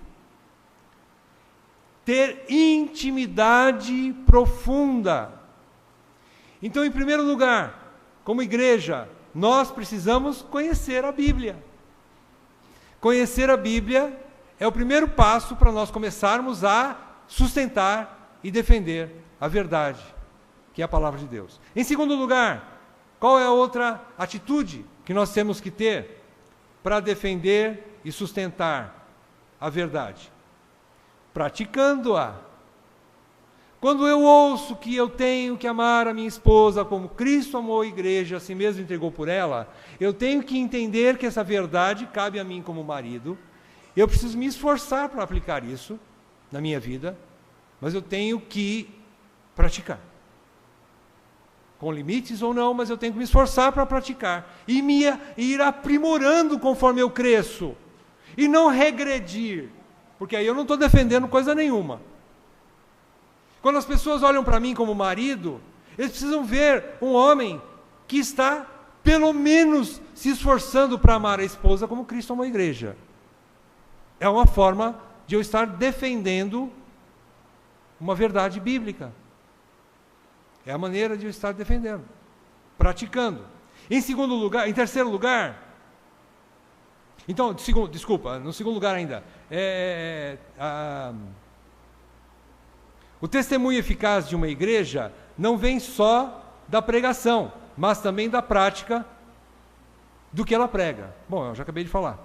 Ter intimidade profunda. Então, em primeiro lugar, como igreja, nós precisamos conhecer a Bíblia. Conhecer a Bíblia é o primeiro passo para nós começarmos a sustentar e defender a verdade, que é a palavra de Deus. Em segundo lugar, qual é a outra atitude que nós temos que ter para defender e sustentar a verdade? Praticando-a. Quando eu ouço que eu tenho que amar a minha esposa como Cristo amou a igreja, assim mesmo entregou por ela, eu tenho que entender que essa verdade cabe a mim como marido. Eu preciso me esforçar para aplicar isso na minha vida, mas eu tenho que praticar. Com limites ou não, mas eu tenho que me esforçar para praticar. E ir aprimorando conforme eu cresço. E não regredir, porque aí eu não estou defendendo coisa nenhuma. Quando as pessoas olham para mim como marido, eles precisam ver um homem que está, pelo menos, se esforçando para amar a esposa como Cristo amou a igreja. É uma forma de eu estar defendendo uma verdade bíblica. É a maneira de eu estar defendendo, praticando. Em terceiro lugar, Então, no segundo lugar ainda, o testemunho eficaz de uma igreja não vem só da pregação, mas também da prática do que ela prega. Bom, eu já acabei de falar.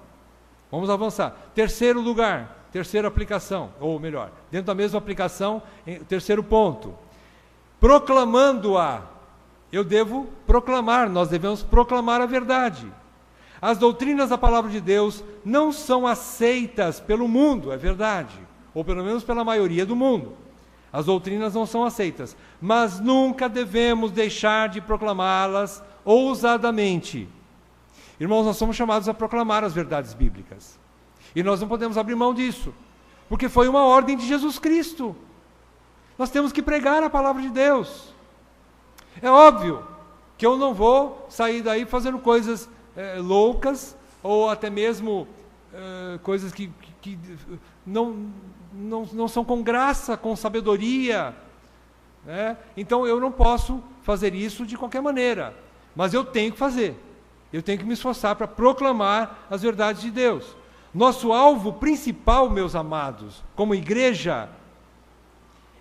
Vamos avançar. Terceiro lugar, terceira aplicação, ou melhor, dentro da mesma aplicação, terceiro ponto. Proclamando-a. Eu devo proclamar, nós devemos proclamar a verdade. As doutrinas da palavra de Deus não são aceitas pelo mundo, é verdade, ou pelo menos pela maioria do mundo. As doutrinas não são aceitas, mas nunca devemos deixar de proclamá-las ousadamente. Irmãos, nós somos chamados a proclamar as verdades bíblicas. E nós não podemos abrir mão disso, porque foi uma ordem de Jesus Cristo. Nós temos que pregar a palavra de Deus. É óbvio que eu não vou sair daí fazendo coisas loucas, ou até mesmo coisas que não são com graça, com sabedoria, né? Então eu não posso fazer isso de qualquer maneira, mas eu tenho que fazer, eu tenho que me esforçar para proclamar as verdades de Deus. Nosso alvo principal, meus amados, como igreja,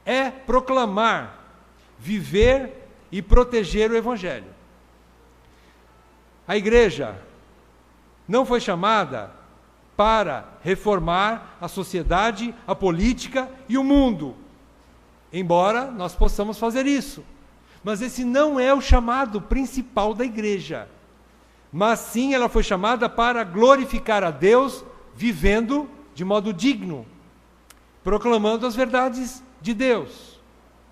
é proclamar, viver e proteger o Evangelho. A igreja não foi chamada para reformar a sociedade, a política e o mundo, embora nós possamos fazer isso. Mas esse não é o chamado principal da igreja. Mas sim, ela foi chamada para glorificar a Deus, vivendo de modo digno, proclamando as verdades de Deus,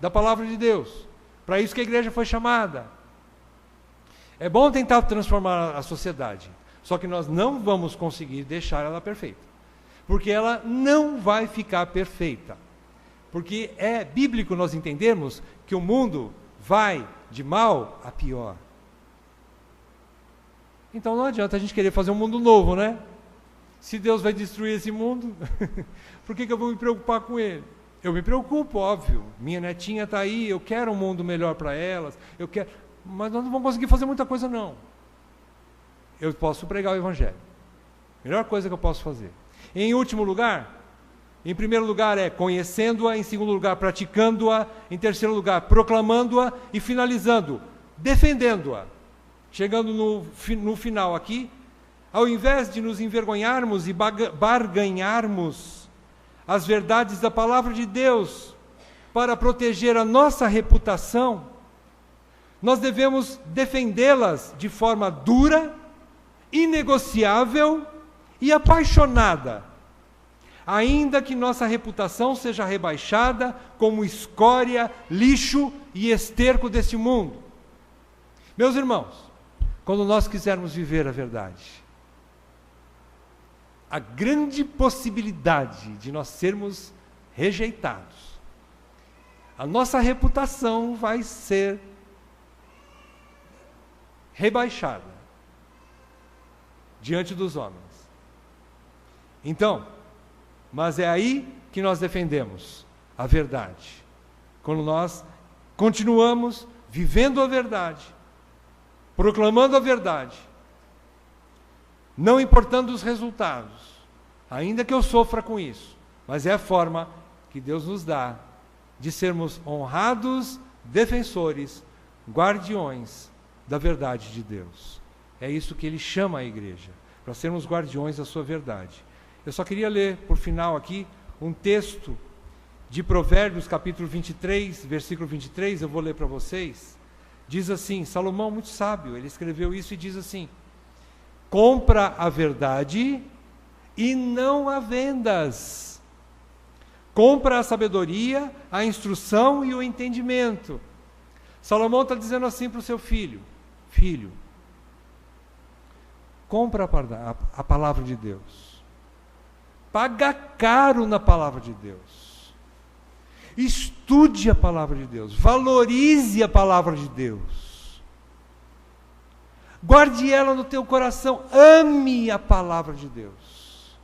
da palavra de Deus. Para isso que a igreja foi chamada. É bom tentar transformar a sociedade, só que nós não vamos conseguir deixar ela perfeita, porque ela não vai ficar perfeita, porque é bíblico nós entendermos que o mundo vai de mal a pior. Então não adianta a gente querer fazer um mundo novo, né? Se Deus vai destruir esse mundo, por que eu vou me preocupar com ele? Eu me preocupo, óbvio, minha netinha está aí, eu quero um mundo melhor para elas, mas nós não vamos conseguir fazer muita coisa não. Eu posso pregar o Evangelho. Melhor coisa que eu posso fazer. Em último lugar, em primeiro lugar é conhecendo-a, em segundo lugar praticando-a, em terceiro lugar proclamando-a e finalizando, defendendo-a. Chegando no final aqui, ao invés de nos envergonharmos e barganharmos as verdades da palavra de Deus para proteger a nossa reputação, nós devemos defendê-las de forma dura, inegociável e apaixonada, ainda que nossa reputação seja rebaixada como escória, lixo e esterco deste mundo. Meus irmãos, quando nós quisermos viver a verdade, a grande possibilidade de nós sermos rejeitados, a nossa reputação vai ser rebaixada diante dos homens. Então, mas é aí que nós defendemos a verdade. Quando nós continuamos vivendo a verdade, proclamando a verdade, não importando os resultados, ainda que eu sofra com isso, mas é a forma que Deus nos dá de sermos honrados defensores, guardiões da verdade de Deus. É isso que Ele chama a igreja, para sermos guardiões da sua verdade. Eu só queria ler, por final aqui, um texto de Provérbios, capítulo 23, versículo 23, eu vou ler para vocês. Diz assim, Salomão, muito sábio, ele escreveu isso e diz assim: compra a verdade e não a vendas. Compra a sabedoria, a instrução e o entendimento. Salomão está dizendo assim para o seu filho: filho, compra a palavra de Deus. Paga caro na palavra de Deus. Estude a palavra de Deus. Valorize a palavra de Deus. Guarde ela no teu coração. Ame a palavra de Deus.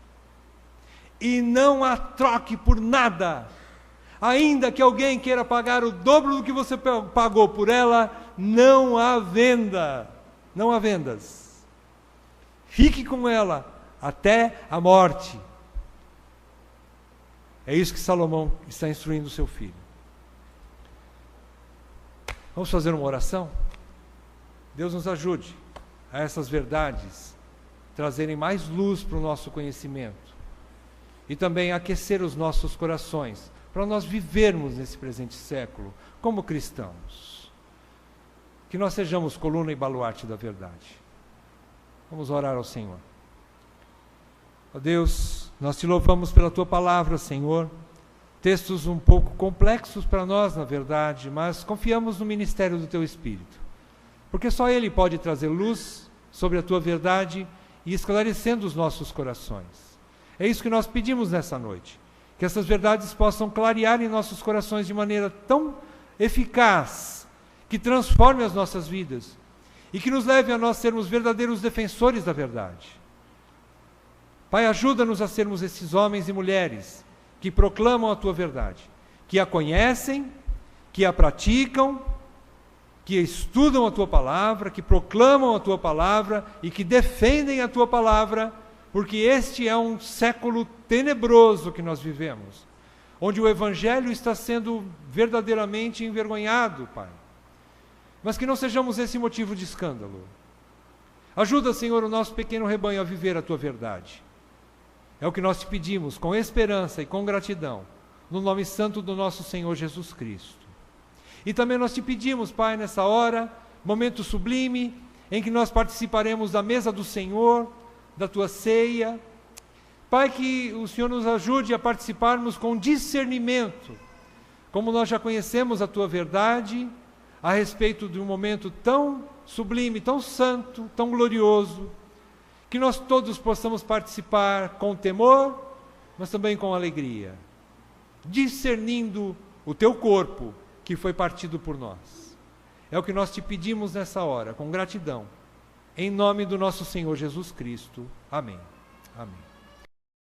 E não a troque por nada. Ainda que alguém queira pagar o dobro do que você pagou por ela, não há venda. Não há vendas. Fique com ela. até a morte. É isso que Salomão está instruindo o seu filho. Vamos fazer uma oração? Deus nos ajude a essas verdades trazerem mais luz para o nosso conhecimento e também aquecer os nossos corações para nós vivermos nesse presente século como cristãos. Que nós sejamos coluna e baluarte da verdade. Vamos orar ao Senhor. Ó Deus, nós te louvamos pela tua palavra, Senhor. Textos um pouco complexos para nós, na verdade, mas confiamos no ministério do teu Espírito, porque só Ele pode trazer luz sobre a tua verdade e esclarecendo os nossos corações. É isso que nós pedimos nessa noite, que essas verdades possam clarear em nossos corações de maneira tão eficaz, que transforme as nossas vidas e que nos leve a nós sermos verdadeiros defensores da verdade. Pai, ajuda-nos a sermos esses homens e mulheres que proclamam a tua verdade, que a conhecem, que a praticam, que estudam a tua palavra, que proclamam a tua palavra e que defendem a tua palavra, porque este é um século tenebroso que nós vivemos, onde o Evangelho está sendo verdadeiramente envergonhado, Pai. Mas que não sejamos esse motivo de escândalo. Ajuda, Senhor, o nosso pequeno rebanho a viver a tua verdade. É o que nós te pedimos, com esperança e com gratidão, no nome santo do nosso Senhor Jesus Cristo. E também nós te pedimos, Pai, nessa hora, momento sublime, em que nós participaremos da mesa do Senhor, da tua ceia. Pai, que o Senhor nos ajude a participarmos com discernimento, como nós já conhecemos a tua verdade, a respeito de um momento tão sublime, tão santo, tão glorioso, que nós todos possamos participar com temor, mas também com alegria, discernindo o teu corpo, que foi partido por nós. É o que nós te pedimos nessa hora, com gratidão, em nome do nosso Senhor Jesus Cristo. Amém. Amém.